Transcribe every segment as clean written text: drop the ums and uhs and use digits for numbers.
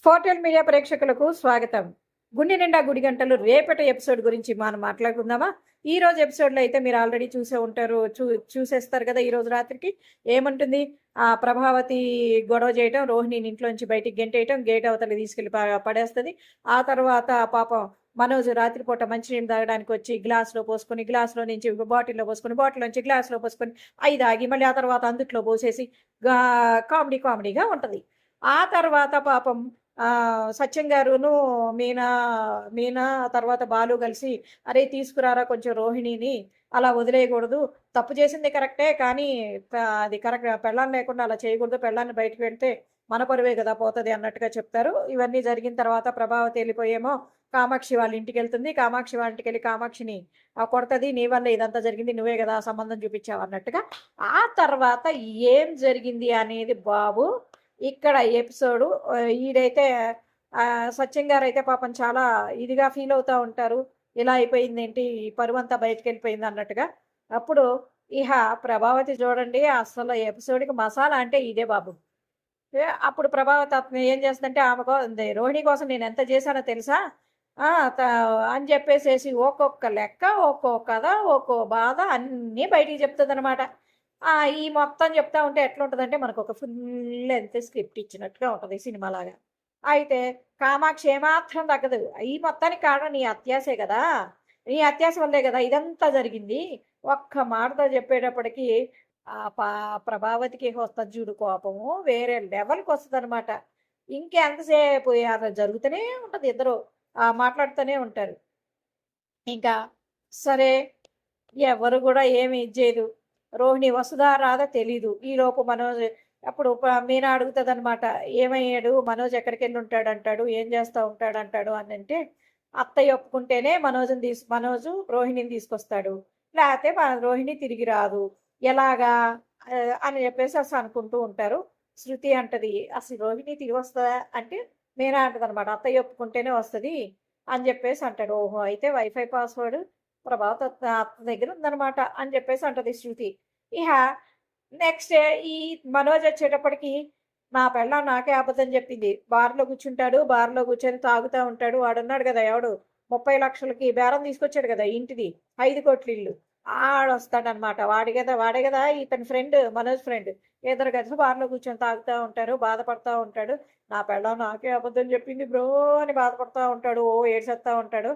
ఫోర్టెల్ media ప్రేక్షకులకు స్వాగతం. గుండె నిండా గుడి గంటలు రేపటి ఎపిసోడ్ గురించి మనం మాట్లాడుకుందామా? ఈ రోజు ఎపిసోడ్లో అయితే మీరు ఆల్రెడీ చూసే ఉంటారు, చూసేస్తారు కదా. ఈ రోజు రాత్రికి ఏమంటుంది, ప్రభావతి గొడవ చేయటం, రోహిణిని ఇంట్లోంచి బయటికి గెంటేయటం, గేట్ అవతలకి తీసుకెళ్ళి పడేస్తుంది. ఆ తర్వాత పాపం మనోజ్ రాత్రిపూట మంచినీళ్ళు తాగడానికి వచ్చి గ్లాస్లో పోసుకొని, గ్లాస్లో నుంచి బాటిల్లో పోసుకొని, బాటిల్ నుంచి గ్లాస్లో పోసుకొని అవి తాగి మళ్ళీ ఆ తర్వాత అందుట్లో పోసేసి కామెడీగా ఉంటుంది. ఆ తర్వాత పాపం సత్యం గారును మీనా మీనా తర్వాత బాలు కలిసి, అరే తీసుకురారా కొంచెం రోహిణిని, అలా వదిలేయకూడదు, తప్పు చేసింది కరెక్టే కానీ అది కరెక్ట్, పెళ్ళాన్ని లేకుండా అలా చేయకూడదు, పెళ్ళాన్ని బయటకు పెడితే మన పరువే కదా పోతుంది అన్నట్టుగా చెప్తారు. ఇవన్నీ జరిగిన తర్వాత ప్రభావతి వెళ్ళిపోయేమో కామాక్షి వాళ్ళ ఇంటికి వెళ్తుంది. కామాక్షి వాళ్ళ ఇంటికి వెళ్ళి కామాక్షిని కొడుతుంది, నీ వల్ల ఇదంతా జరిగింది, నువ్వే కదా సంబంధం చూపించావు అన్నట్టుగా. ఆ తర్వాత ఏం జరిగింది అనేది బాబు ఇక్కడ ఎపిసోడు. ఈడైతే సత్యం గారు అయితే పాపం చాలా ఇదిగా ఫీల్ అవుతూ ఉంటారు, ఇలా అయిపోయింది ఏంటి, ఈ పరువంతా బయటకు వెళ్ళిపోయింది అన్నట్టుగా. అప్పుడు ఇహ ప్రభావతి చూడండి, అసలు ఎపిసోడ్కి మసాలా అంటే ఇదే బాబు. అప్పుడు ప్రభావతి అతను ఏం చేస్తుందంటే, రోహిణి కోసం నేను ఎంత చేశానో తెలుసా అని చెప్పేసేసి ఒక్కొక్క లెక్క, ఒక్కో కథ, ఒక్కో బాధ అన్నీ బయటికి చెప్తుంది అనమాట. ఈ మొత్తం చెప్తా ఉంటే ఎట్లుంటుందంటే మనకు ఒక ఫుల్ లెంత్ స్క్రిప్ట్ ఇచ్చినట్టుగా ఉంటుంది సినిమాలాగా. అయితే కామాక్షి ఏమాత్రం తగ్గదు. ఈ మొత్తానికి కారణం నీ అత్యాసే కదా, నీ అత్యాస వల్లే కదా ఇదంతా జరిగింది. ఒక్క మాటతో చెప్పేటప్పటికి ప్రభావతికి వస్తుంది చూడు కోపము, వేరే లెవెల్కి వస్తుంది అనమాట. ఇంకెంతసేపు అది జరుగుతూనే ఉంటుంది, ఇద్దరు మాట్లాడుతూనే ఉంటారు. ఇంకా సరే, ఎవరు కూడా ఏమి ఇచ్చేదు. రోహిణి వస్తుందా రాదా తెలీదు. ఈలోపు మనోజ్ అప్పుడు మీనా అడుగుతుంది అనమాట, ఏమయ్యాడు మనోజ్, ఎక్కడికి వెళ్ళి ఉంటాడు అంటాడు, ఏం చేస్తూ ఉంటాడు అంటాడు అని అంటే, అత్తయ్య ఒప్పుకుంటేనే మనోజు రోహిణిని తీసుకొస్తాడు, లేకపోతే రోహిణి తిరిగి రాదు, ఎలాగా అని చెప్పేసి అసలు అనుకుంటూ ఉంటారు. శృతి అంటది, అసలు రోహిణి తిరిగి వస్తుందా అంటే, మీనా అంటది అనమాట, అత్తయ్య ఒప్పుకుంటేనే వస్తుంది అని చెప్పేసి అంటాడు. ఓహో అయితే వైఫై పాస్వర్డ్ ప్రభావత అత్త దగ్గర ఉందనమాట అని చెప్పేసి అంటది శృతి. ఇహ నెక్స్ట్ ఈ మనోజ్ వచ్చేటప్పటికి, నా పెళ్ళాం నాకే అబద్ధం చెప్పింది, బార్లో కూర్చుంటాడు, బార్లో కూర్చొని తాగుతూ ఉంటాడు, వాడున్నాడు కదా ఎవడు 30 లక్షలకి బేరం తీసుకొచ్చాడు కదా ఇంటిది, 5 కోట్ల ఇల్లు, ఆడొస్తాడనమాట. వాడే కదా ఇతని ఫ్రెండ్, మనోజ్ ఫ్రెండ్. ఇద్దరు కలిసి బార్లో కూర్చొని తాగుతూ ఉంటారు, బాధపడుతూ ఉంటాడు. నా పెళ్ళాం నాకే అబద్ధం చెప్పింది బ్రో అని బాధపడుతూ ఉంటాడు, ఏడ్చేస్తూ ఉంటాడు.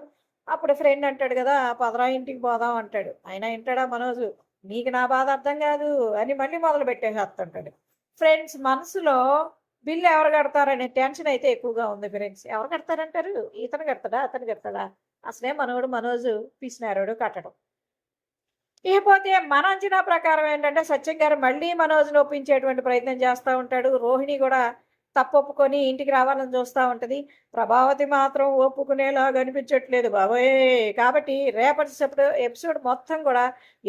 అప్పుడు ఫ్రెండ్ అంటాడు కదా, పదరా ఇంటికి పోదాం అంటాడు. అయినా వింటాడా మనోజు, నీకు నా బాధ అర్థం కాదు అని మళ్ళీ మొదలు పెట్టేసేస్తుంటాడు. ఫ్రెండ్స్ మనసులో బిల్లు ఎవరు కడతారనే టెన్షన్ అయితే ఎక్కువగా ఉంది. ఫ్రెండ్స్ ఎవరు కడతారంటారు, ఇతను కడతాడా అతను కడతాడా? అసలే మనోడు పిసినారోడు కట్టడం. ఇకపోతే మన అంచనా ప్రకారం ఏంటంటే, సత్యం గారు మళ్ళీ మనోజ్ని ఒప్పించేటువంటి ప్రయత్నం చేస్తూ ఉంటాడు. రోహిణి కూడా తప్పొప్పుకొని ఇంటికి రావాలని చూస్తూ ఉంటుంది. ప్రభావతి మాత్రం ఒప్పుకునేలాగా అనిపించట్లేదు బాబోయ్. కాబట్టి రేపటి ఎపిసోడ్ మొత్తం కూడా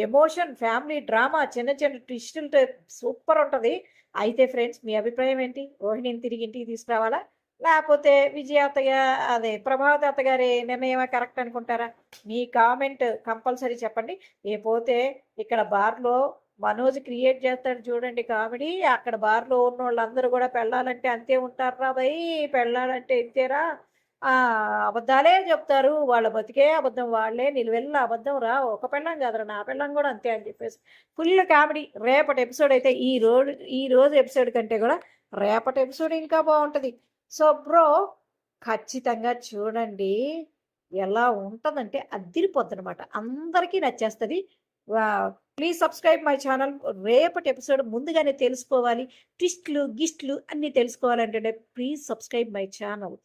ఎమోషన్, ఫ్యామిలీ డ్రామా, చిన్న చిన్న ట్విస్టులతో సూపర్ ఉంటుంది. అయితే ఫ్రెండ్స్ మీ అభిప్రాయం ఏంటి? రోహిణిని తిరిగి ఇంటికి తీసుకురావాలా, లేకపోతే విజయ అత్తయ్య అదే ప్రభావతి అత్తగారి నిర్ణయమే కరెక్ట్ అనుకుంటారా? మీ కామెంట్ కంపల్సరీ చెప్పండి. లేకపోతే ఇక్కడ బార్లో మనోజ్ క్రియేట్ చేస్తాడు చూడండి కామెడీ, అక్కడ బార్లో ఉన్న వాళ్ళందరూ కూడా పెళ్ళాలంటే అంతే ఉంటారా భయ్, పెళ్ళాలంటే ఇంతేరా, అబద్ధాలే చెప్తారు, వాళ్ళ బతికే అబద్ధం, వాళ్ళే నిలువెల్ల అబద్ధం రా, ఒక పెళ్ళం కాదురా నా పెళ్ళం కూడా అంతే అని చెప్పేసి ఫుల్ కామెడీ. రేపటి ఎపిసోడ్ అయితే ఈ రోజు ఎపిసోడ్ కంటే కూడా రేపటి ఎపిసోడ్ ఇంకా బాగుంటుంది. సో బ్రో ఖచ్చితంగా చూడండి, ఎలా ఉంటుందంటే అద్దిరిపోద్దనమాట, అందరికీ నచ్చేస్తుంది. Please subscribe my channel. రేపటి ఎపిసోడ్ ముందుగానే తెలుసుకోవాలి, ట్విస్ట్లు గిస్ట్లు అన్నీ తెలుసుకోవాలంటే ప్లీజ్ సబ్స్క్రైబ్ మై ఛానల్.